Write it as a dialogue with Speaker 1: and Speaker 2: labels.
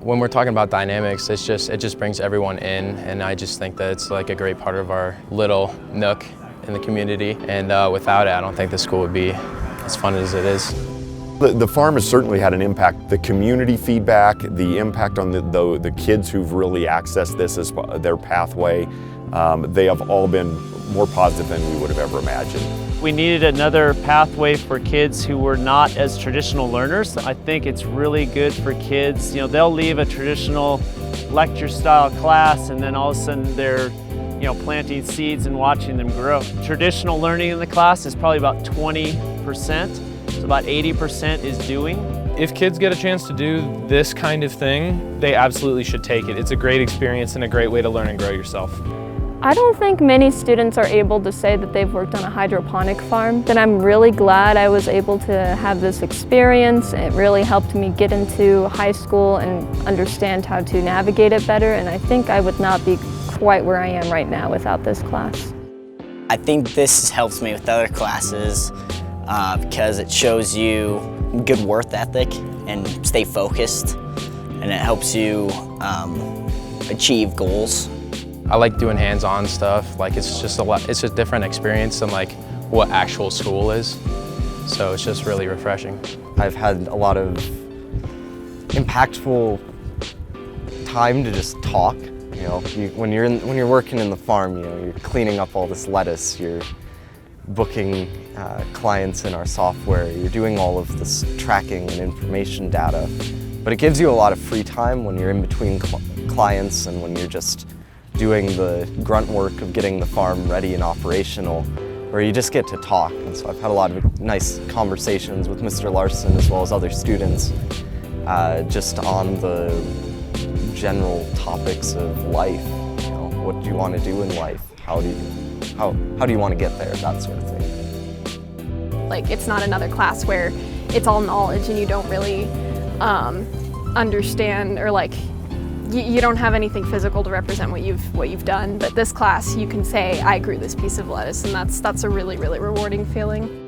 Speaker 1: When we're talking about dynamics, it just brings everyone in, and I just think that it's like a great part of our little nook in the community. And without it, I don't think the school would be as fun as it is.
Speaker 2: The farm has certainly had an impact. The community feedback, the impact on the kids who've really accessed this as their pathway, they have all been more positive than we would have ever imagined.
Speaker 3: We needed another pathway for kids who were not as traditional learners. I think it's really good for kids. You know, they'll leave a traditional lecture style class and then all of a sudden they're planting seeds and watching them grow. Traditional learning in the class is probably about 20%, so about 80% is doing.
Speaker 4: If kids get a chance to do this kind of thing, they absolutely should take it. It's a great experience and a great way to learn and grow yourself.
Speaker 5: I don't think many students are able to say that they've worked on a hydroponic farm, but I'm really glad I was able to have this experience. It really helped me get into high school and understand how to navigate it better, and I think I would not be quite where I am right now without this class.
Speaker 6: I think this helps me with other classes because it shows you good work ethic and stay focused, and it helps you achieve goals.
Speaker 1: I like doing hands-on stuff. Like it's a different experience than like what actual school is. So it's just really refreshing.
Speaker 7: I've had a lot of impactful time to just talk. You know, when you're working in the farm, you're cleaning up all this lettuce, you're booking clients in our software, you're doing all of this tracking and information data. But it gives you a lot of free time when you're in between clients and when you're just doing the grunt work of getting the farm ready and operational, where you just get to talk. And so I've had a lot of nice conversations with Mr. Larson as well as other students just on the general topics of life. You know, what do you want to do in life? How do you want to get there? That sort of thing.
Speaker 8: Like, it's not another class where it's all knowledge and you don't really understand, or like you don't have anything physical to represent what you've done. But this class, you can say, I grew this piece of lettuce, and that's a really, really rewarding feeling.